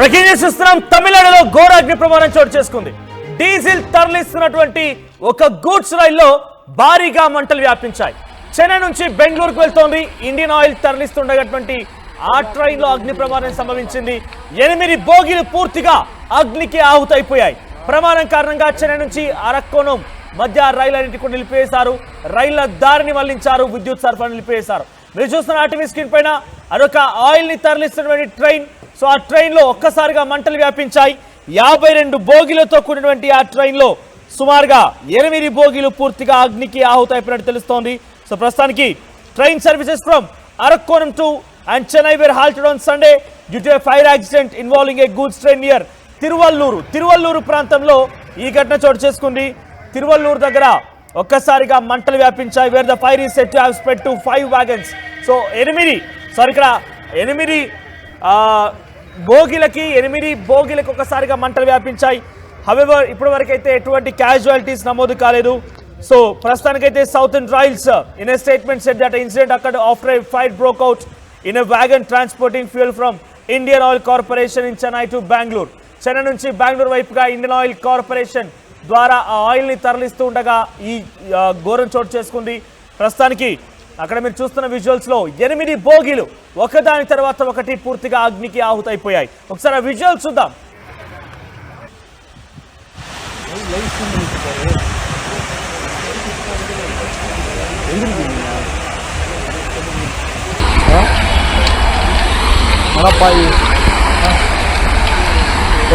Breaking news చూస్తున్నాం. తమిళనాడులో ఘోర అగ్ని ప్రమాదం చోటు చేసుకుంది. డీజిల్ తరలిస్తున్నటువంటి ఒక గూడ్స్ రైల్లో భారీగా మంటలు వ్యాపించాయి. చెన్నై నుంచి బెంగళూరుకు వెళ్తోంది ఇండియన్ ఆయిల్ తరలిస్తుండేటువంటి ఆ ట్రైన్ లో అగ్ని ప్రమాదం సంభవించింది. 8 బోగీలు పూర్తిగా అగ్నికి ఆహుతైపోయాయి. ప్రమాదం కారణంగా చెన్నై నుంచి అరక్కోణం మధ్య రైళ్లన్నింటినీ కూడా నిలిపివేశారు. రైళ్ల దారిని మళ్లించారు. విద్యుత్ సరఫరా నిలిపివేశారు. మీరు చూస్తున్న ఆర్టీవీ స్క్రీన్ పైన అదొక ఆయిల్ ని తరలిస్తున్నటువంటి ట్రైన్. సో ఆ ట్రైన్ లో ఒక్కసారిగా మంటలు వ్యాపించాయి. 52 బోగీలతో కూడినటువంటి ఆ ట్రైన్ లో సుమారుగా 8 బోగీలు పూర్తిగా అగ్నికి ఆహుతైపోయినట్టు తెలుస్తోంది. సో ప్రస్తుతానికి train services from Arakkonam to and Chennai were halted on Sunday due to a fire accident involving a goods train near Tiruvallur ప్రాంతంలో ఈ ఘటన చోటు చేసుకుంది. తిరువల్లూరు దగ్గర ఒక్కసారిగా మంటలు వ్యాపించాయి. Wear the fire is set to have spread to 5 wagons. So 8 బోగీలకు ఒక్కసారిగా మంటలు వ్యాపించాయి. హవెవర్ ఇప్పటి వరకు అయితే ఎటువంటి క్యాజువాలిటీస్ నమోదు కాలేదు. సో ప్రస్తుతానికైతే Southern Railways in a statement said that incident అక్కడ after a fire broke out in a wagon transporting fuel from Indian Oil Corporation in Chennai to Bangalore. Chennai నుంచి బెంగళూరు వైపుగా ఇండియన్ ఆయిల్ కార్పొరేషన్ ద్వారా ఆ oil ని తరలిస్తూ ఉండగా ఈ ఘోరం చోటు చేసుకుంది. ప్రస్తుతానికి అక్కడ మీరు చూస్తున్న విజువల్స్ లో 8 బోగీలు ఒకదాని తర్వాత ఒకటి పూర్తిగా అగ్నికి ఆహుతైపోయాయి. ఒకసారి ఆ విజువల్స్ చూద్దాం.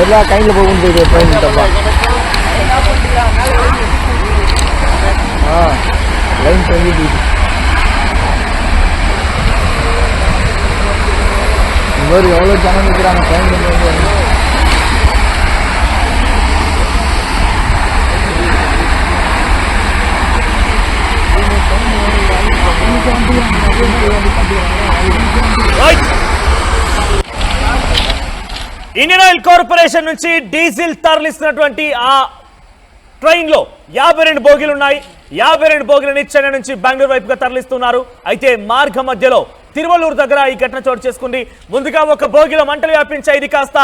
எல்லா கையில் போகுது ட்ரெயின் லைன் தொங்கிட்டு இந்த மாதிரி எவ்வளோ ஜனம் நிற்கிறாங்க ட்ரெயின். ఇండియన్ ఆయిల్ కార్పొరేషన్ నుంచి డీజిల్ తరలిస్తున్నటువంటి ఆ ట్రైన్ లో 52 బోగీలు ఉన్నాయి. 52 బోగీలని చెన్నై నుంచి బెంగళూరు వైపుగా తరలిస్తున్నారు. అయితే మార్గ మధ్యలో తిరువల్లూరు దగ్గర ఈ ఘటన చోటు చేసుకుంది. ముందుగా ఒక బోగీలో మంటలు వ్యాపించాయి. ఇది కాస్త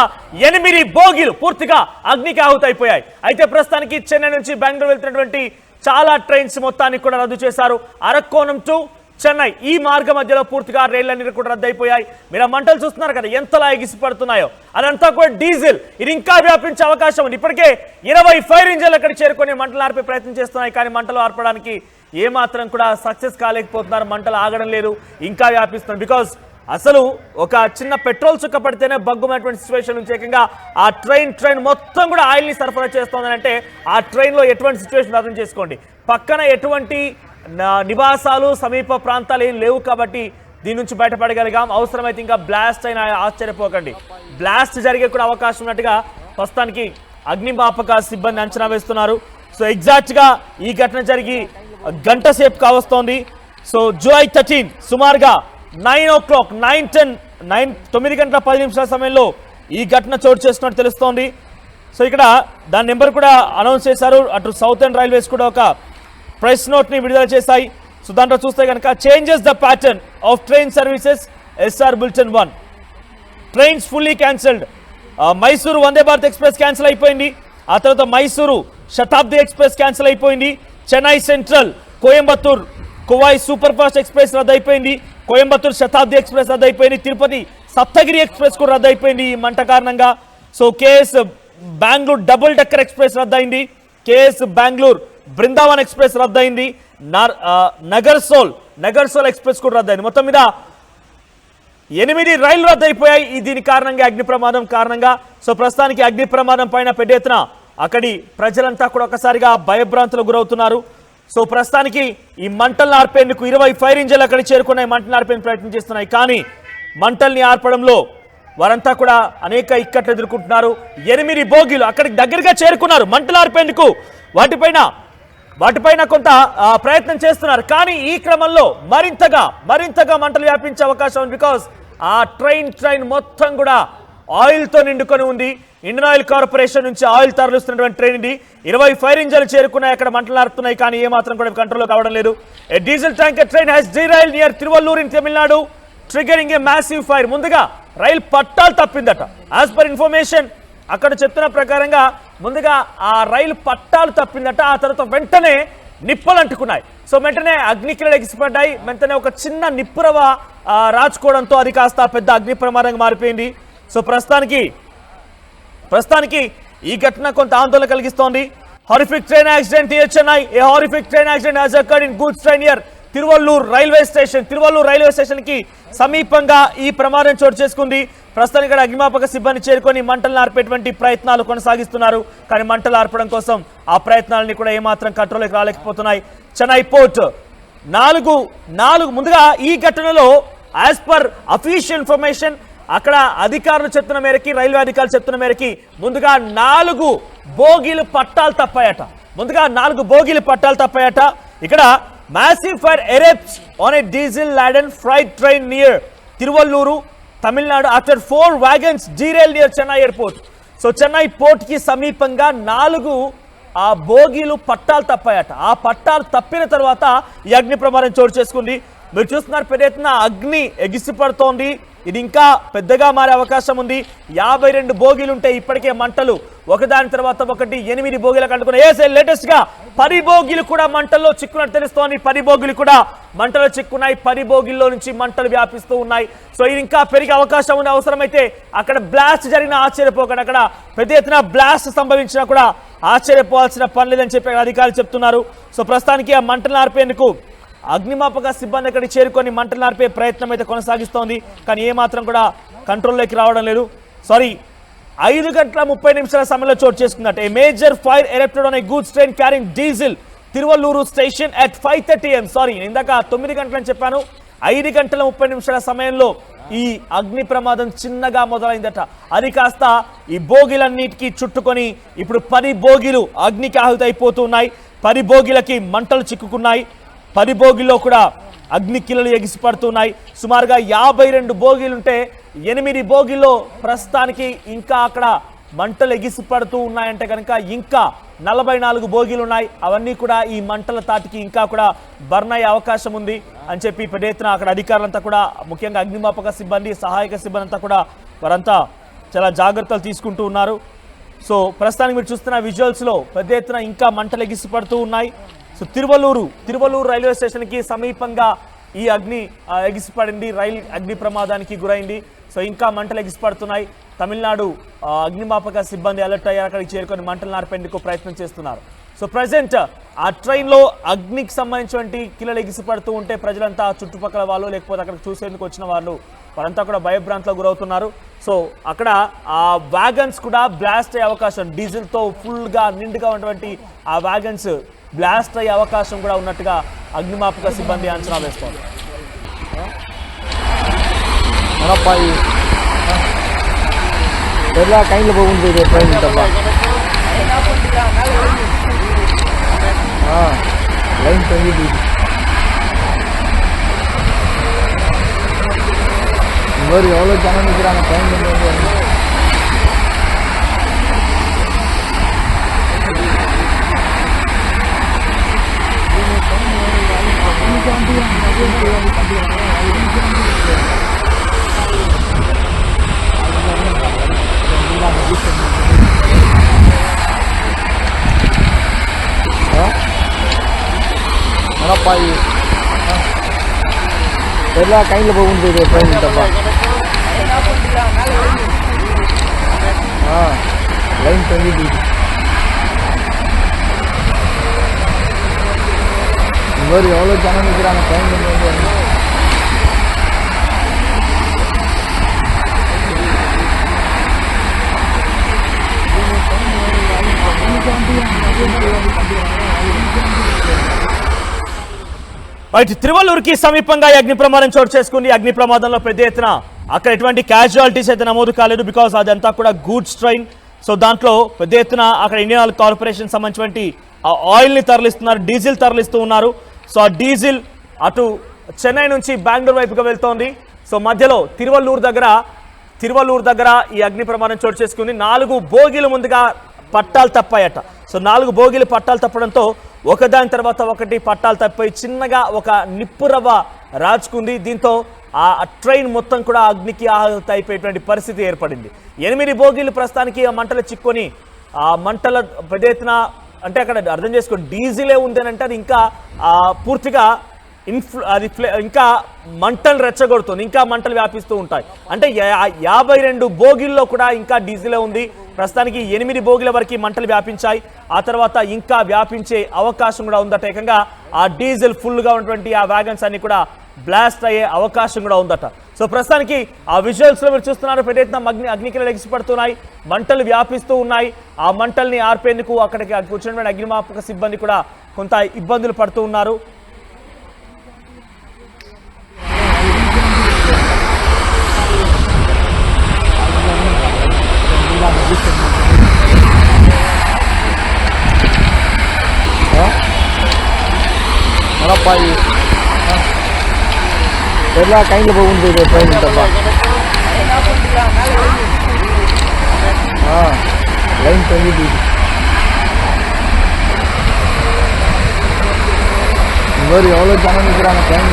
8 బోగీలు పూర్తిగా అగ్నికి ఆహుతైపోయాయి. అయితే ప్రస్తుతానికి చెన్నై నుంచి బెంగళూరు వెళ్తున్నటువంటి చాలా ట్రైన్స్ మొత్తాన్ని కూడా రద్దు చేశారు. అరక్కోణం టు చెన్నై ఈ మార్గ మధ్యలో పూర్తిగా రైళ్లన్నీ కూడా రద్దయిపోయాయి. మీరు ఆ మంటలు చూస్తున్నారు కదా ఎంతలా ఎగిసిపడుతున్నాయో. అదంతా కూడా డీజిల్. ఇది ఇంకా వ్యాపించే అవకాశం ఉంది. ఇప్పటికే 20 ఫైర్ ఇంజన్లు అక్కడ చేరుకొని మంటలు ఆర్పే ప్రయత్నం చేస్తున్నాయి. కానీ మంటలు ఆర్పడానికి ఏమాత్రం కూడా సక్సెస్ కాలేకపోతున్నారు. మంటలు ఆగడం లేదు, ఇంకా వ్యాపిస్తున్నారు. బికాస్ అసలు ఒక చిన్న పెట్రోల్ చుక్క పడితేనే బగ్గుమైనటువంటి సిచ్యువేషన్ నుంచి ఏకంగా ఆ ట్రైన్ మొత్తం కూడా ఆయిల్ ని సరఫరా చేస్తోందని అంటే ఆ ట్రైన్ లో ఎటువంటి సిచ్యువేషన్ అర్థం చేసుకోండి. పక్కన ఎటువంటి నివాసాలు సమీప ప్రాంతాలు ఏం లేవు కాబట్టి దీని నుంచి బయటపడగలిగాం. అవసరమైతే ఇంకా బ్లాస్ట్ అయినా ఆశ్చర్యపోకండి. బ్లాస్ట్ జరిగే కూడా అవకాశం ఉన్నట్టుగా ప్రస్తుతానికి అగ్నిమాపక సిబ్బంది అంచనా వేస్తున్నారు. సో ఎగ్జాక్ట్ గా ఈ ఘటన జరిగి గంట సేపు కావస్తోంది. సో జూలై 13 సుమారుగా 9 గంటల 10 నిమిషాల సమయంలో ఈ ఘటన చోటు చేస్తున్నట్టు తెలుస్తోంది. సో ఇక్కడ దాని నెంబర్ కూడా అనౌన్స్ చేశారు. అటు సౌతర్న్ రైల్వేస్ కూడా ఒక ప్రెస్ నోట్ ని విడుదల చేశాయి. సో దాంట్లో చూస్తే కనుక changes the pattern of train services SR bulletin 1 trains fully cancelled. Mysuru Vande Bharat Express cancel అయిపోయింది. ఆ తర్వాత మైసూరు శతాబ్ది ఎక్స్ప్రెస్ క్యాన్సిల్ అయిపోయింది. Chennai Central Coimbatore Kovai super fast Express రద్దయిపోయింది. కోయంబత్తూర్ శతాబ్ది ఎక్స్ప్రెస్ రద్దయిపోయింది. తిరుపతి సప్తగిరి ఎక్స్ప్రెస్ కూడా రద్దయిపోయింది ఈ మంట కారణంగా. So KS Bengaluru double decker Express రద్దయింది. కేఎస్ బెంగళూరు బృందావన్ ఎక్స్ప్రెస్ రద్దయింది. నగర్సోల్ ఎక్స్ప్రెస్ కూడా రద్దయింది. మొత్తం మీద 8 రైళ్లు రద్దయిపోయాయి దీని కారణంగా, అగ్ని ప్రమాదం కారణంగా. సో ప్రస్తుతానికి అగ్ని ప్రమాదం పైన పెద్ద ఎత్తున అక్కడి ప్రజలంతా కూడా ఒకసారిగా భయభ్రాంతులకు గురవుతున్నారు. సో ప్రస్తుతానికి ఈ మంటలను ఆర్పేందుకు 20 ఫైర్ ఇంజన్లు అక్కడికి చేరుకున్నాయి. మంటలను ఆర్పేందుకు ప్రయత్నం చేస్తున్నాయి. కానీ మంటల్ని ఆర్పడంలో వారంతా కూడా అనేక ఇక్కట్లు ఎదుర్కొంటున్నారు. 8 బోగీలు అక్కడికి దగ్గరగా చేరుకున్నారు మంటలు ఆర్పేందుకు. వాటిపైన కొంత ప్రయత్నం చేస్తున్నారు. కానీ ఈ క్రమంలో మరింతగా మంటలు వ్యాపించే అవకాశం ఉంది. బికాస్ ఆ ట్రైన్ మొత్తం కూడా ఆయిల్తో నిండుకొని ఉంది. ఇండియన్ ఆయిల్ కార్పొరేషన్ నుంచి ఆయిల్ తరలిస్తున్నటువంటి ట్రైన్ ఇది. 20 ఫైర్ ఇంజన్లు చేరుకున్నాయి. అక్కడ మంటలు ఆరుతున్నాయి. కానీ ఏమాత్రం కూడా కంట్రోల్లో కావడం లేదు. A diesel tanker train has derailed near Tiruvallur in Tamil Nadu, triggering a massive fire. ముందుగా రైలు పట్టాలు తప్పిందట. యాజ్ పర్ ఇన్ఫర్మేషన్ అక్కడ చెప్తున్న ప్రకారంగా ముందుగా ఆ రైలు పట్టాలు తప్పిందట. ఆ తర్వాత వెంటనే నిప్పులు అంటుకున్నాయి. సో వెంటనే అగ్నికిరణలు ఎగిసిపడ్డాయి. వెంటనే ఒక చిన్న నిప్పురవ రాచుకోవడంతో అది కాస్త పెద్ద అగ్ని ప్రమాదంగా మారిపోయింది. సో ప్రస్తుతానికి ఈ ఘటన కొంత ఆందోళన కలిగిస్తోంది. Horrific train accident near Chennai. A horrific train accident has occurred in goods train near Tiruvallur railway station కి సమీపంగా ఈ ప్రమాదం చోటు చేసుకుంది. ప్రస్తుతం ఇక్కడ అగ్నిమాపక సిబ్బంది చేరుకొని మంటలను ఆర్పేటువంటి ప్రయత్నాలు కొనసాగిస్తున్నారు. కానీ మంటలు ఆర్పడం కోసం ఆ ప్రయత్నాలని కూడా ఏమాత్రం కంట్రోల్కి రాలేకపోతున్నాయి. చెన్నై పోర్ట్ ముందుగా ఈ ఘటనలో యాజ్ పర్ అఫీషియల్ ఇన్ఫర్మేషన్ అక్కడ అధికారులు చెప్తున్న మేరకి, రైల్వే అధికారులు చెప్తున్న మేరకి ముందుగా 4 బోగీలు పట్టాలు తప్పాయట. ఇక్కడ massive fire erupts on a diesel laden freight train near Tiruvalluru, Tamil Nadu after 4 wagons derailed near Chennai airport. So Chennai port ki సమీపంగా 4 బోగీలు పట్టాలు తప్పాయట. ఆ పట్టాలు తప్పిన తర్వాత ఈ అగ్ని ప్రమాదం చోటు చేసుకుంది. మీరు చూస్తున్నారు పెద్ద ఎత్తున అగ్ని ఎగిసిపడుతోంది. ఇది ఇంకా పెద్దగా మారే అవకాశం ఉంది. 52 బోగీలు ఉంటే ఇప్పటికే మంటలు ఒకదాని తర్వాత ఒకటి 8 బోగీలకు అంటుకున్నాయి. లేటెస్ట్ గా 10 బోగీలు కూడా మంటల్లో చిక్కున్నట్టు తెలుస్తోంది. 10 బోగీలు కూడా మంటలు చిక్కున్నాయి. 10 బోగీల్లో నుంచి మంటలు వ్యాపిస్తూ ఉన్నాయి. సో ఇది ఇంకా పెరిగే అవకాశం ఉంది. అవసరమైతే అక్కడ బ్లాస్ట్ జరిగిన ఆశ్చర్యపోకండి. అక్కడ పెద్ద ఎత్తున బ్లాస్ట్ సంభవించినా కూడా ఆశ్చర్యపోవాల్సిన పని లేదని చెప్పి అధికారులు చెప్తున్నారు. సో ప్రస్తుతానికి ఆ మంటలు ఆర్పేందుకు అగ్నిమాపక సిబ్బంది అక్కడికి చేరుకొని మంటలు ఆర్పే ప్రయత్నం అయితే కొనసాగిస్తోంది. కానీ ఏమాత్రం కూడా కంట్రోల్లోకి రావడం లేదు. 5 గంటల 30 నిమిషాల సమయంలో చోటు చేసుకుందట. A major fire erupted on a goods train carrying diesel Tiruvallur station at 5:30 AM. ఇందాక 9 గంటలని చెప్పాను. 5 గంటల 30 నిమిషాల సమయంలో ఈ అగ్ని ప్రమాదం చిన్నగా మొదలైందట. అది కాస్త ఈ బోగీలన్నిటికీ చుట్టుకొని ఇప్పుడు 10 బోగీలు అగ్నికి ఆహుతైపోతున్నాయి. 10 బోగీలకి మంటలు చిక్కుకున్నాయి. 10 బోగీల్లో కూడా అగ్ని కిలలు ఎగిసిపడుతున్నాయి. సుమారుగా 52 బోగీలుంటే 8 బోగీల్లో ప్రస్తుతానికి ఇంకా అక్కడ మంటలు ఎగిసిపడుతూ ఉన్నాయంటే కనుక ఇంకా 44 బోగీలు ఉన్నాయి. అవన్నీ కూడా ఈ మంటల తాటికి ఇంకా కూడా బర్న్ అయ్యే అవకాశం ఉంది అని చెప్పి పెద్ద ఎత్తున అక్కడ అధికారులంతా కూడా, ముఖ్యంగా అగ్నిమాపక సిబ్బంది, సహాయక సిబ్బంది అంతా కూడా వారంతా చాలా జాగ్రత్తలు తీసుకుంటూ ఉన్నారు. సో ప్రస్తుతానికి మీరు చూస్తున్న విజువల్స్లో పెద్ద ఎత్తున ఇంకా మంటలు ఎగిసిపడుతూ ఉన్నాయి. సో తిరువల్లూరు రైల్వే స్టేషన్కి సమీపంగా ఈ అగ్ని ఎగిసిపడింది. రైలు అగ్ని ప్రమాదానికి గురైంది. సో ఇంకా మంటలు ఎగిసిపడుతున్నాయి. తమిళనాడు అగ్నిమాపక సిబ్బంది అలర్ట్ అయ్యారు. అక్కడికి చేరుకొని మంటలు ఆర్పేందుకు ప్రయత్నం చేస్తున్నారు. సో ప్రజెంట్ ఆ ట్రైన్లో అగ్నికి సంబంధించినటువంటి కిలలు ఎగిసిపడుతూ ఉంటే ప్రజలంతా చుట్టుపక్కల వాళ్ళు, లేకపోతే అక్కడికి చూసేందుకు వచ్చిన వారంతా కూడా భయభ్రాంతులకు గురవుతున్నారు. సో అక్కడ ఆ వ్యాగన్స్ కూడా బ్లాస్ట్ అయ్యే అవకాశం, డీజిల్తో ఫుల్గా నిండుగా ఉన్నటువంటి ఆ వ్యాగన్స్ బ్లాస్ట్ అయ్యే అవకాశం కూడా ఉన్నట్టుగా అగ్నిమాపక సిబ్బంది అంచనా వేస్తోంది. எல்லா கையில் போகுது ட்ரெயின் லைன் தொங்கிட்டு இந்த மாதிரி எவ்வளோ ஜனம் நிற்கிறாங்க ட்ரெயின் எல்லா கையில் போகுது ட்ரெயின் லைன் தொங்கிட்டு இந்த மாதிரி எவ்வளோ ஜனம் நிற்கிறாங்க ட்ரெயின் తిరువల్లూరుకి సమీపంగా ఈ అగ్ని ప్రమాదం చోటు చేసుకుంది. అగ్ని ప్రమాదంలో పెద్ద ఎత్తున అక్కడ ఎటువంటి క్యాజువాలిటీస్ అయితే నమోదు కాలేదు. బికాస్ అదంతా కూడా గూడ్స్ ట్రైన్. సో దాంట్లో పెద్ద ఎత్తున అక్కడ ఇండియన్ ఆయిల్ కార్పొరేషన్ సంబంధించినటువంటి ఆ ఆయిల్ని తరలిస్తున్నారు, డీజిల్ తరలిస్తూ ఉన్నారు. సో ఆ డీజిల్ అటు చెన్నై నుంచి బెంగళూరు వైపుగా వెళ్తోంది. సో మధ్యలో తిరువల్లూరు దగ్గర ఈ అగ్ని ప్రమాదం చోటు చేసుకుంది. 4 బోగీలు ముందుగా పట్టాలు తప్పాయట. సో 4 బోగీలు పట్టాలు తప్పడంతో ఒకదాని తర్వాత ఒకటి పట్టాలు తప్పాయి. చిన్నగా ఒక నిప్పురవ్వ రాచుకుంది. దీంతో ఆ ట్రైన్ మొత్తం కూడా అగ్నికి ఆహుతి అయిపోయేటువంటి పరిస్థితి ఏర్పడింది. 8 బోగీలు ప్రస్తుతానికి ఆ మంటలు చిక్కొని ఆ మంటల పెద్ద ఎత్తున అంటే అక్కడ అర్థం చేసుకోండి డీజిలే ఉంది అని అంటే అది ఇంకా పూర్తిగా ఇంకా మంటలు రెచ్చగొడుతుంది, ఇంకా మంటలు వ్యాపిస్తూ ఉంటాయి. అంటే 52 బోగీల్లో కూడా ఇంకా డీజిలే ఉంది. ప్రస్తుతానికి 8 బోగీల వరకు మంటలు వ్యాపించాయి. ఆ తర్వాత ఇంకా వ్యాపించే అవకాశం కూడా ఉందట. ఏకంగా ఆ డీజిల్ ఫుల్గా ఉన్నటువంటి ఆ వ్యాగన్స్ అన్ని కూడా బ్లాస్ట్ అయ్యే అవకాశం కూడా ఉందట. సో ప్రస్తుతానికి ఆ విజువల్స్లో మీరు చూస్తున్నారు పెద్ద ఎత్తున అగ్నికిరణాలు ఎగిసిపడుతున్నాయి, మంటలు వ్యాపిస్తూ ఉన్నాయి. ఆ మంటల్ని ఆర్పేందుకు అక్కడికి వచ్చినటువంటి అగ్నిమాపక సిబ్బంది కూడా కొంత ఇబ్బందులు పడుతూ ఉన్నారు. எல்லா கையில் போகுது ட்ரெயின் லைன் தொங்கிட்டு இந்த மாதிரி எவ்வளோ ஜனம் நிற்கிறாங்க ட்ரெயின்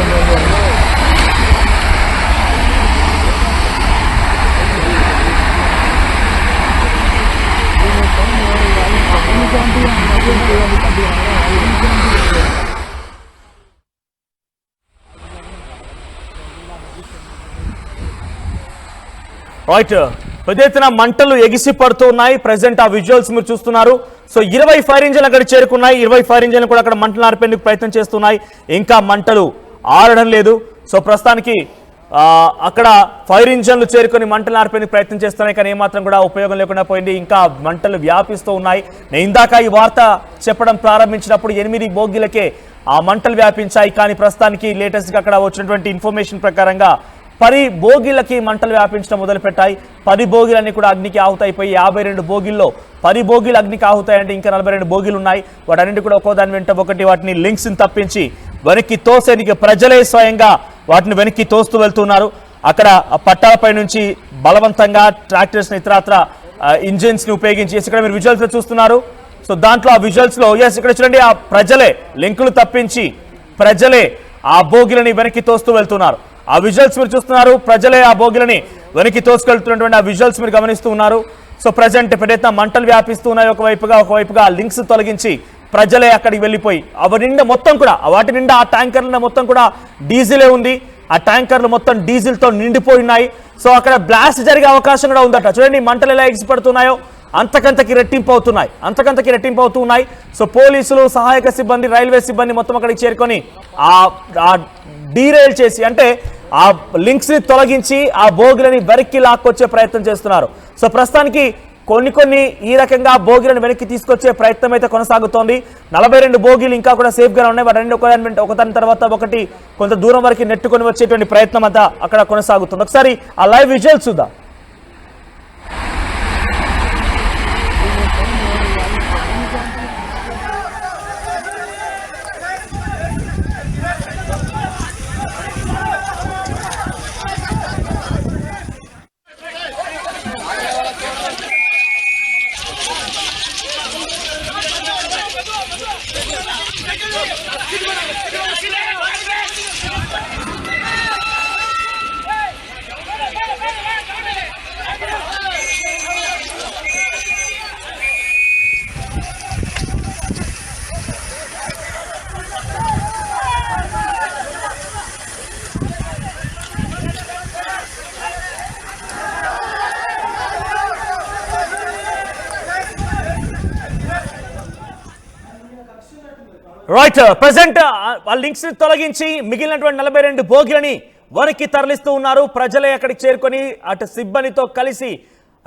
రైట్, పెద్ద ఎత్తున మంటలు ఎగిసి పడుతూ ఉన్నాయి. ప్రెసెంట్ ఆ విజువల్స్ మీరు చూస్తున్నారు. సో 20 ఫైర్ ఇంజిన్లు అక్కడ చేరుకున్నాయి. 20 ఫైర్ ఇంజిన్లు కూడా అక్కడ మంటలు ఆర్పేందుకు ప్రయత్నం చేస్తున్నాయి. ఇంకా మంటలు ఆరడం లేదు. సో ప్రస్తుతానికి అక్కడ ఫైర్ ఇంజిన్లు చేరుకొని మంటలు ఆర్పేందుకు ప్రయత్నం చేస్తున్నాయి, కానీ ఏమాత్రం కూడా ఉపయోగం లేకుండా పోయింది. ఇంకా మంటలు వ్యాపిస్తూ ఉన్నాయి. నేను ఇందాక ఈ వార్త చెప్పడం ప్రారంభించినప్పుడు 8 బోగీలకే ఆ మంటలు వ్యాపించాయి, కానీ ప్రస్తుతానికి లేటెస్ట్గా అక్కడ వచ్చినటువంటి ఇన్ఫర్మేషన్ ప్రకారంగా 10 బోగీలకి మంటలు వ్యాపించడం మొదలుపెట్టాయి. 10 బోగీలన్నీ కూడా అగ్నికి ఆహుతైపోయి 52 బోగీల్లో 10 బోగీలు అగ్నికి ఆహుతాయంటే ఇంకా 42 బోగీలు ఉన్నాయి. వాటన్నింటి కూడా ఒక్కోదాని వెంట ఒకటి వాటిని లింక్స్ని తప్పించి వెనక్కి తోసేందుకు ప్రజలే స్వయంగా వాటిని వెనక్కి తోస్తూ వెళ్తున్నారు. అక్కడ పట్టాలపై నుంచి బలవంతంగా ట్రాక్టర్స్ని ఇతరత్ర ఇంజిన్స్ని ఉపయోగించి ఇక్కడ మీరు విజువల్స్ చూస్తున్నారు. సో దాంట్లో ఆ విజువల్స్లో ఇక్కడ చూడండి, ఆ ప్రజలే లింకులు తప్పించి ప్రజలే ఆ బోగీలని వెనక్కి తోస్తూ వెళ్తున్నారు. ఆ విజువల్స్ మీరు చూస్తున్నారు, ప్రజలే ఆ బోగిలని వెనక్కి తోసుకెళ్తున్నటువంటి ఆ విజువల్స్ మీరు గమనిస్తూ ఉన్నారు. సో ప్రజెంట్ పెద్ద ఎత్తున మంటలు వ్యాపిస్తున్నాయి. ఒకవైపుగా లింక్స్ తొలగించి ప్రజలే అక్కడికి వెళ్ళిపోయి వాటి నిండా మొత్తం కూడా వాటి నిండా ఆ ట్యాంకర్ల మొత్తం కూడా డీజిలే ఉంది. ఆ ట్యాంకర్లు మొత్తం డీజిల్తో నిండిపోయినాయి. సో అక్కడ బ్లాస్ట్ జరిగే అవకాశం కూడా ఉందట. చూడండి మంటలు ఎలా ఎగిసిపడుతున్నాయో అంతకంతకి రెట్టింపు అవుతున్నాయి. సో పోలీసులు, సహాయక సిబ్బంది, రైల్వే సిబ్బంది మొత్తం అక్కడికి చేరుకొని ఆ డీరైల్ చేసి అంటే ఆ లింక్స్ ని తొలగించి ఆ బోగిలని వెనక్కి లాక్కొచ్చే ప్రయత్నం చేస్తున్నారు. సో ప్రస్తుతానికి కొన్ని ఈ రకంగా బోగిలను వెనక్కి తీసుకొచ్చే ప్రయత్నం అయితే కొనసాగుతోంది. 42 బోగీలు ఇంకా కూడా సేఫ్ గా ఉన్నాయి. వాటి ఒకదాని తర్వాత ఒకటి కొంత దూరం వరకు నెట్టుకొని వచ్చేటువంటి ప్రయత్నం అంతా అక్కడ కొనసాగుతుంది. ఒకసారి ఆ లైవ్ విజువల్స్ చూద్దాం. రైట్, ప్రెసెంట్ ఆ లింక్స్ తొలగించి మిగిలినటువంటి 42 బోగీలని వనక్కి తరలిస్తూ ఉన్నారు. ప్రజలే అక్కడికి చేరుకొని అటు సిబ్బందితో కలిసి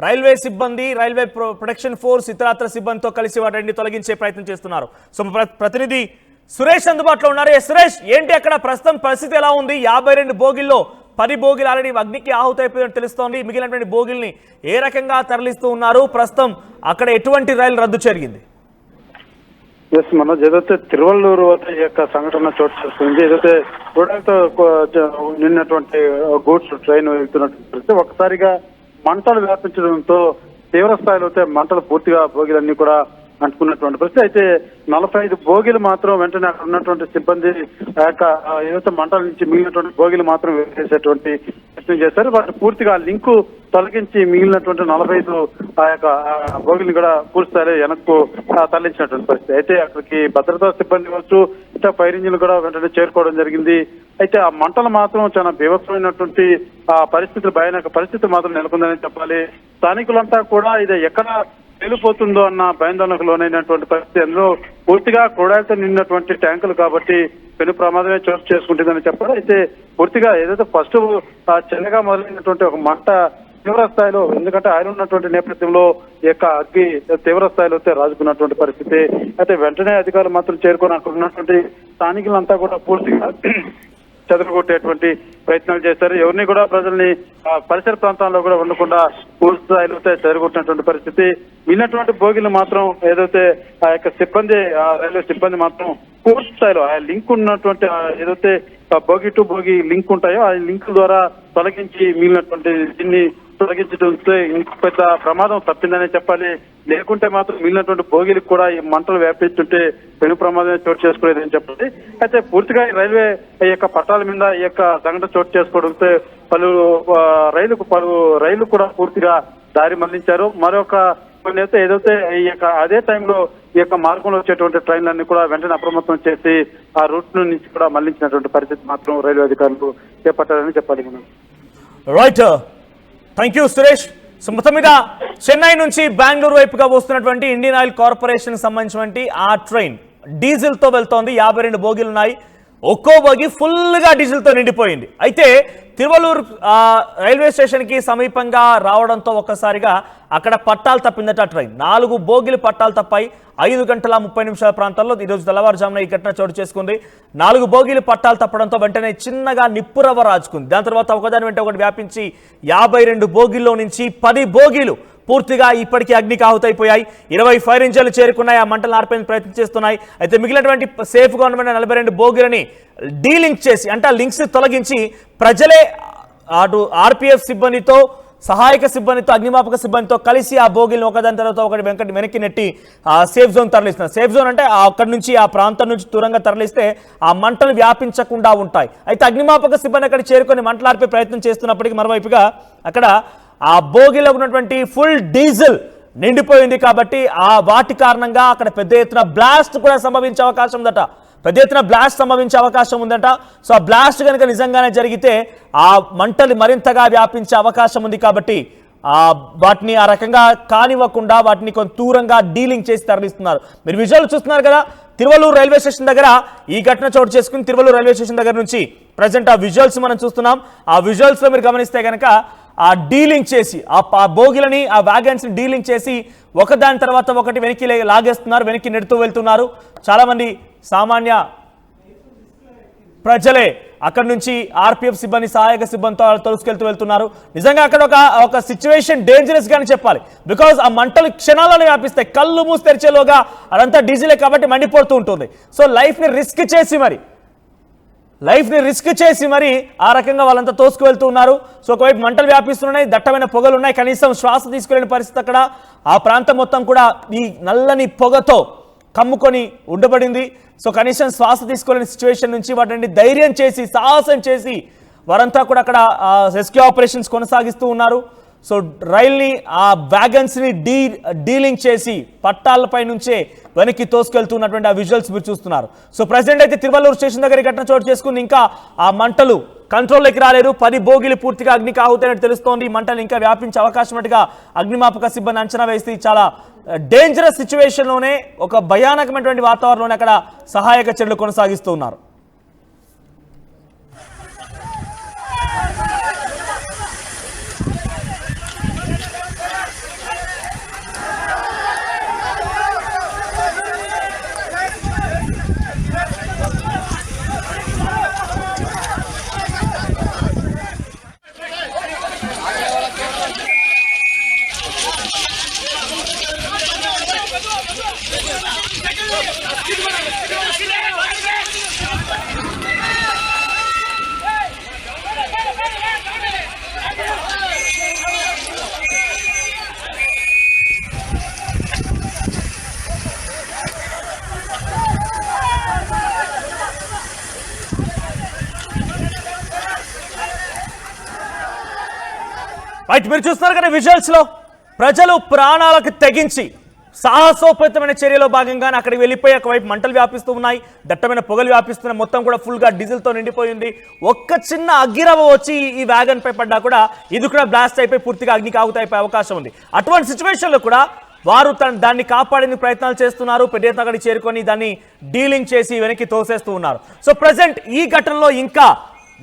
రైల్వే సిబ్బంది, రైల్వే ప్రొటెక్షన్ ఫోర్స్, ఇతరత్ర సిబ్బందితో కలిసి వాటిని తొలగించే ప్రయత్నం చేస్తున్నారు. సో ప్రతినిధి సురేష్ అందుబాటులో ఉన్నారు. సురేష్, ఏంటి అక్కడ ప్రస్తుతం పరిస్థితి ఎలా ఉంది? 52 బోగీల్లో 10 బోగీలు ఆల్రెడీ అగ్నికి ఆహుతైపోయినట్టు తెలుస్తోంది. మిగిలినటువంటి బోగీల్ని ఏ రకంగా తరలిస్తూ ఉన్నారు? ప్రస్తుతం అక్కడ ఎటువంటి రైలు రద్దు జరిగింది? ఎస్ మనోజ్, ఏదైతే తిరువల్లూరు వద్ద ఈ యొక్క సంఘటన చోటు చేసుకుంది. ఏదైతే ప్రొడక్ట్ నిన్నటువంటి గూడ్స్ ట్రైన్ వెళ్తున్నట్టు ఒకసారిగా మంటలు వ్యాపించడంతో తీవ్ర స్థాయిలో అయితే మంటలు పూర్తిగా బోగీలన్నీ కూడా అంటుకున్నటువంటి పరిస్థితి. అయితే 45 బోగీలు మాత్రం వెంటనే అక్కడ ఉన్నటువంటి సిబ్బంది ఆ యొక్క ఏదైతే మంటల నుంచి మిగిలినటువంటి బోగీలు మాత్రం వేసేటువంటి ప్రయత్నం చేశారు. వాటిని పూర్తిగా లింకు తొలగించి మిగిలినటువంటి 45 ఆ యొక్క బోగీలు కూడా పూర్తిస్థాయిలో వెనక్కు తరలించినటువంటి పరిస్థితి. అయితే అక్కడికి భద్రతా సిబ్బంది కావచ్చు, ఇతర ఫైర్ ఇంజిన్లు కూడా వెంటనే చేరుకోవడం జరిగింది. అయితే ఆ మంటలు మాత్రం చాలా బీభత్సమైనటువంటి పరిస్థితులు, భయానక పరిస్థితి మాత్రం నెలకొందని చెప్పాలి. స్థానికులంతా కూడా ఇది ఎక్కడ వెళ్ళిపోతుందో అన్న భయాందోళనకు లోనైనటువంటి పరిస్థితి. అందులో పూర్తిగా క్రూడాయిల్తో నిండినటువంటి ట్యాంకులు కాబట్టి పెను ప్రమాదమే చోటు చేసుకుంటుందని చెప్పాలి. అయితే పూర్తిగా ఏదైతే ఫస్ట్ చిన్నగా మొదలైనటువంటి ఒక మంట తీవ్ర స్థాయిలో, ఎందుకంటే ఆయన ఉన్నటువంటి నేపథ్యంలో ఈ యొక్క అగ్గి తీవ్ర స్థాయిలో అయితే రాజుకున్నటువంటి పరిస్థితి. అయితే వెంటనే అధికారులు మాత్రం చేరుకొని అక్కడ ఉన్నటువంటి స్థానికులంతా కూడా పూర్తిగా చెదరగొట్టేటువంటి ప్రయత్నాలు చేశారు. ఎవరిని కూడా ప్రజల్ని పరిసర ప్రాంతాల్లో కూడా ఉండకుండా పూర్తి స్థాయిలో చెదరగొట్టినటువంటి పరిస్థితి. విన్నటువంటి బోగిలు మాత్రం ఏదైతే ఆ యొక్క సిబ్బంది, రైల్వే సిబ్బంది మాత్రం పూర్తి స్థాయిలో ఆ లింక్ ఉన్నటువంటి ఏదైతే బోగి టు బోగి లింక్ ఉంటాయో ఆ లింక్ ద్వారా తొలగించి మిగిలినటువంటి దీన్ని తొలగించడంతో ఇంత పెద్ద ప్రమాదం తప్పిందనే చెప్పాలి. లేకుంటే మాత్రం మిగిలినటువంటి బోగిలకు కూడా ఈ మంటలు వ్యాపిస్తుంటే పెను ప్రమాదమే చోటు చేసుకోలేదని చెప్పాలి. అయితే పూర్తిగా ఈ రైల్వే ఈ యొక్క పట్టాల మీద ఈ యొక్క సంఘటన చోటు చేసుకోవడంతో పలు రైళ్లు కూడా పూర్తిగా దారి మళ్లించారు. మరొక కొన్ని అయితే ఏదైతే ఈ యొక్క అదే టైంలో ఈ యొక్క మార్గంలో వచ్చేటువంటి ట్రైన్లన్నీ కూడా వెంటనే అప్రమత్తం చేసి ఆ రూట్ నుంచి కూడా మళ్లించినటువంటి పరిస్థితి మాత్రం రైల్వే అధికారులు చేపట్టారని చెప్పాలి. మనం right, thank you Suresh. So మొత్తం మీద చెన్నై నుంచి బెంగళూరు వైపుగా వస్తున్నటువంటి ఇండియన్ ఆయిల్ కార్పొరేషన్ సంబంధించినటువంటి ఆ ట్రైన్ డీజిల్ తో వెళ్తోంది. 52 బోగీలు ఉన్నాయి. ఒక్కో బోగి ఫుల్ గా డీజిల్ తో నిండిపోయింది. అయితే తిరువల్లూరు రైల్వే స్టేషన్ కి సమీపంగా రావడంతో ఒక్కసారిగా అక్కడ పట్టాలు తప్పిందట ట్రైన్. 4 బోగీలు పట్టాలు తప్పాయి. 5 గంటల 30 నిమిషాల ప్రాంతాల్లో ఈరోజు తెల్లవారుజామున ఈ ఘటన చోటు చేసుకుంది. 4 బోగీలు పట్టాలు తప్పడంతో వెంటనే చిన్నగా నిప్పురవ్వ రాజుకుంది. దాని తర్వాత ఒకదాని వెంట ఒకటి వ్యాపించి 52 బోగీల్లో నుంచి 10 బోగీలు పూర్తిగా ఇప్పటికీ అగ్నికి ఆహుతైపోయాయి. 20 ఫైర్ ఇంజన్లు చేరుకున్నాయి. ఆ మంటలు ఆర్పేందుకు ప్రయత్నం చేస్తున్నాయి. అయితే మిగిలినటువంటి సేఫ్ గా ఉన్న 42 బోగీలని డీలింక్ చేసి, అంటే లింక్స్ తొలగించి ప్రజలే అటు ఆర్పీఎఫ్ సిబ్బందితో, సహాయక సిబ్బందితో, అగ్నిమాపక సిబ్బందితో కలిసి ఆ బోగిల్ని ఒకదాని తర్వాత ఒకటి వెనక్కి నెట్టి సేఫ్ జోన్ తరలిస్తున్నారు. సేఫ్ జోన్ అంటే అక్కడి నుంచి ఆ ప్రాంతం నుంచి దూరంగా తరలిస్తే ఆ మంటలు వ్యాపించకుండా ఉంటాయి. అయితే అగ్నిమాపక సిబ్బంది అక్కడ చేరుకొని మంటలు ఆర్పే ప్రయత్నం చేస్తున్నప్పటికీ మరోవైపుగా అక్కడ ఆ బోగిలో ఉన్నటువంటి ఫుల్ డీజిల్ నిండిపోయింది. కాబట్టి వాటి కారణంగా అక్కడ పెద్ద ఎత్తున బ్లాస్ట్ కూడా సంభవించే అవకాశం ఉందట. సో ఆ బ్లాస్ట్ కనుక నిజంగానే జరిగితే ఆ మంటలు మరింతగా వ్యాపించే అవకాశం ఉంది. కాబట్టి వాటిని ఆ రకంగా కానివ్వకుండా వాటిని కొంత దూరంగా డీలింగ్ చేసి తరలిస్తున్నారు. మీరు విజువల్ చూస్తున్నారు కదా, తిరువల్లూరు రైల్వే స్టేషన్ దగ్గర ఈ ఘటన చోటు చేసుకుని తిరువల్లూరు రైల్వే స్టేషన్ దగ్గర నుంచి ప్రజెంట్ ఆ విజువల్స్ మనం చూస్తున్నాం. ఆ విజువల్స్ లో మీరు గమనిస్తే కనుక ఆ డీలింగ్ చేసి ఆ బోగిలని, ఆ వ్యాగన్స్ ని డీలింగ్ చేసి ఒకదాని తర్వాత ఒకటి వెనక్కి లాగేస్తున్నారు, వెనక్కి నెడుతూ వెళ్తున్నారు. చాలా మంది సామాన్య ప్రజలే అక్కడ నుంచి ఆర్పీఎఫ్ సిబ్బంది, సహాయక సిబ్బందితో తోసుకెళ్తూ వెళ్తున్నారు. నిజంగా అక్కడ ఒక సిచ్యువేషన్ డేంజరస్ గానే చెప్పాలి. బికాజ్ ఆ మంటలు క్షణాలను వ్యాపిస్తాయి. కళ్ళు మూసి తెరిచేలోగా అదంతా డీజిలే కాబట్టి మండిపోతూ ఉంటుంది. సో లైఫ్ ని రిస్క్ చేసి మరి ఆ రకంగా వాళ్ళంతా తోసుకు వెళ్తూ ఉన్నారు. సో ఒకవైపు మంటలు వ్యాపిస్తున్నాయి, దట్టమైన పొగలు ఉన్నాయి, కనీసం శ్వాస తీసుకునే పరిస్థితి అక్కడ. ఆ ప్రాంతం మొత్తం కూడా ఈ నల్లని పొగతో కమ్ముకొని ఉండబడింది. సో కనీసం శ్వాస తీసుకోలేని సిచ్యువేషన్ నుంచి వాటిని ధైర్యం చేసి, సాహసం చేసి వారంతా కూడా అక్కడ రెస్క్యూ ఆపరేషన్స్ కొనసాగిస్తూ ఉన్నారు. సో రైల్ని, ఆ వ్యాగన్స్ని డీలింగ్ చేసి పట్టాలపై నుంచే వెనక్కి తోసుకెళ్తున్నటువంటి ఆ విజువల్స్ మీరు చూస్తున్నారు. సో ప్రెసిడెంట్ అయితే తిరువల్లూరు స్టేషన్ దగ్గర ఘటన చోటు చేసుకుంది. ఇంకా ఆ మంటలు కంట్రోల్లోకి రాలేరు. 10 బోగీలు పూర్తిగా అగ్నికి ఆహుతైనట్టు తెలుస్తోంది. ఈ మంటలు ఇంకా వ్యాపించే అవకాశం ఉన్నట్టుగా అగ్నిమాపక సిబ్బంది అంచనా వేసి చాలా డేంజరస్ సిచ్యువేషన్లోనే, ఒక భయానకమైనటువంటి వాతావరణంలోనే అక్కడ సహాయక చర్యలు కొనసాగిస్తూ ఉన్నారు. రైట్, మీరు చూస్తున్నారు కదా విజువల్స్ లో ప్రజలు ప్రాణాలకు తెగించి సాహసోపేతమైన చర్యలో భాగంగానే అక్కడికి వెళ్ళిపోయి ఒకవైపు మంటలు వ్యాపిస్తూ ఉన్నాయి, దట్టమైన పొగలు వ్యాపిస్తున్నాయి, మొత్తం కూడా ఫుల్ గా డీజిల్ తో నిండిపోయింది. ఒక్క చిన్న అగ్గిరవ వచ్చి ఈ వ్యాగన్ పై పడ్డా కూడా ఇది కూడా బ్లాస్ట్ అయిపోయి పూర్తిగా అగ్నికి ఆగుతైపోయే అవకాశం ఉంది. అటువంటి సిచ్యువేషన్ లో కూడా వారు దాన్ని కాపాడేందుకు ప్రయత్నాలు చేస్తున్నారు. పెద్ద ఎత్తున అక్కడికి చేరుకొని దాన్ని డీలింగ్ చేసి వెనక్కి తోసేస్తూ ఉన్నారు. సో ప్రెసెంట్ ఈ ఘటనలో ఇంకా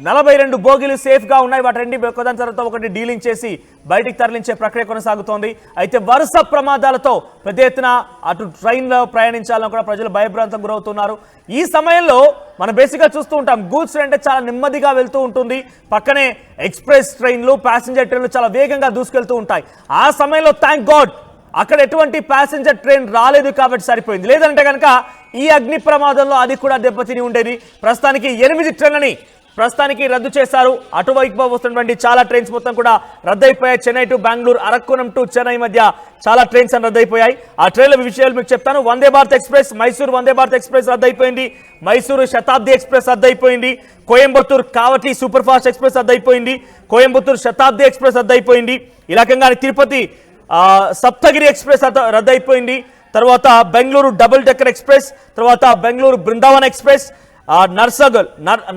42 బోగీలు సేఫ్ గా ఉన్నాయి. వాటి రెండు ఒకదాని తర్వాత ఒకటి డీలింగ్ చేసి బయటికి తరలించే ప్రక్రియ కొనసాగుతోంది. అయితే వరుస ప్రమాదాలతో పెద్ద ఎత్తున అటు ట్రైన్లో ప్రయాణించాలని కూడా ప్రజలు భయభ్రాంతం గురవుతున్నారు. ఈ సమయంలో మనం బేసిక్గా చూస్తూ ఉంటాం, గూడ్స్ ట్రైన్ అంటే చాలా నెమ్మదిగా వెళ్తూ ఉంటుంది, పక్కనే ఎక్స్ప్రెస్ ట్రైన్లు ప్యాసింజర్ ట్రైన్లు చాలా వేగంగా దూసుకెళ్తూ ఉంటాయి. ఆ సమయంలో థ్యాంక్ గాడ్ అక్కడ ఎటువంటి ప్యాసింజర్ ట్రైన్ రాలేదు కాబట్టి సరిపోయింది. లేదంటే కనుక ఈ అగ్ని ప్రమాదంలో అది కూడా దెబ్బతిని ఉండేది. ప్రస్తుతానికి 8 ట్రైన్లని రద్దు చేశారు. అటువైపు వస్తున్నటువంటి చాలా ట్రైన్స్ మొత్తం కూడా రద్దయిపోయాయి. చెన్నై టు బెంగళూరు, అరక్కునం టు చెన్నై మధ్య చాలా ట్రైన్స్ అని రద్దయిపోయాయి. ఆ ట్రైన్ల విషయాలు మీకు చెప్తాను. వందే భారత్ ఎక్స్ప్రెస్, మైసూరు వందే భారత్ ఎక్స్ప్రెస్ రద్దయిపోయింది, మైసూరు శతాబ్ది ఎక్స్ప్రెస్ రద్దయిపోయింది, Coimbatore Kovai super fast Express రద్దయిపోయింది, కోయంబత్తూరు శతాబ్ది ఎక్స్ప్రెస్ రద్దయిపోయింది. ఈ రకంగా తిరుపతి సప్తగిరి ఎక్స్ప్రెస్ రద్దయిపోయింది. తర్వాత బెంగళూరు డబుల్ డెక్కర్ ఎక్స్ప్రెస్, తర్వాత బెంగళూరు బృందావన్ ఎక్స్ప్రెస్,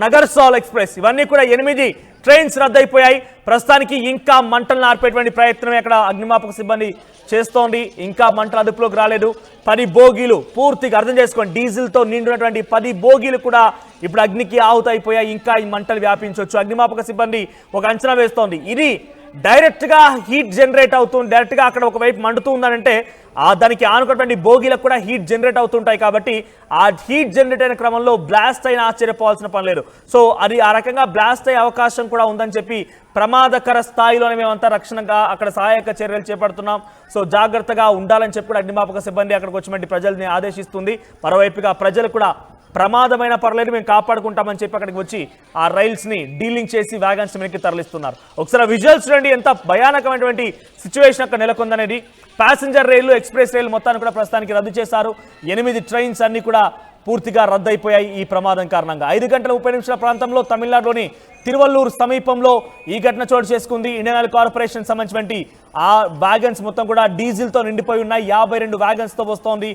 నగర్సాల్ ఎక్స్ప్రెస్, ఇవన్నీ కూడా 8 ట్రైన్స్ రద్దయిపోయాయి. ప్రస్తుతానికి ఇంకా మంటలను ఆర్పేటువంటి ప్రయత్నం అక్కడ అగ్నిమాపక సిబ్బంది చేస్తోంది. ఇంకా మంటలు అదుపులోకి రాలేదు. 10 బోగీలు పూర్తిగా అర్థం చేసుకోండి, డీజిల్తో నిండినటువంటి 10 బోగీలు కూడా ఇప్పుడు అగ్నికి ఆహుతైపోయాయి. ఇంకా ఈ మంటలు వ్యాపించవచ్చు. అగ్నిమాపక సిబ్బంది ఒక అంచనా వేస్తోంది, ఇది డైరెక్ట్ గా హీట్ జనరేట్ అవుతుంది. డైరెక్ట్ గా అక్కడ ఒకవైపు మండుతూ ఉందనంటే దానికి ఆనుకున్నటువంటి బోగీలకు కూడా హీట్ జనరేట్ అవుతుంటాయి. కాబట్టి ఆ హీట్ జనరేట్ అయిన క్రమంలో బ్లాస్ట్ అయిన ఆశ్చర్యపోవాల్సిన పని లేదు. సో అది ఆ రకంగా బ్లాస్ట్ అయ్యే అవకాశం కూడా ఉందని చెప్పి ప్రమాదకర స్థాయిలోనే మేమంతా రక్షణగా అక్కడ సహాయక చర్యలు చేపడుతున్నాం. సో జాగ్రత్తగా ఉండాలని చెప్పి కూడా అగ్నిమాపక సిబ్బంది అక్కడికి వచ్చినటువంటి ప్రజల్ని ఆదేశిస్తుంది. మరోవైపుగా ప్రజలు కూడా ప్రమాదమైన పర్లేదు మేము కాపాడుకుంటామని చెప్పి అక్కడికి వచ్చి ఆ రైల్స్ ని డీలింగ్ చేసి వ్యాగన్స్ వెనక్కి తరలిస్తున్నారు. ఒకసారి విజువల్స్ చూడండి, ఎంత భయానకమైనటువంటి సిచ్యువేషన్ అక్కడ నెలకొందనేది. ప్యాసింజర్ రైళ్లు, ఎక్స్ప్రెస్ రైలు మొత్తాన్ని కూడా ప్రస్తుతానికి రద్దు చేశారు. 8 ట్రైన్స్ అన్ని కూడా పూర్తిగా రద్దయిపోయాయి ఈ ప్రమాదం కారణంగా. 5:30 ప్రాంతంలో తమిళనాడులోని తిరువల్లూరు సమీపంలో ఈ ఘటన చోటు చేసుకుంది. ఇండియన్ ఆయిల్ కార్పొరేషన్ సంబంధించినటువంటి ఆ వ్యాగన్స్ మొత్తం కూడా డీజిల్తో నిండిపోయి ఉన్నాయి. 52 వ్యాగన్స్తో వస్తోంది.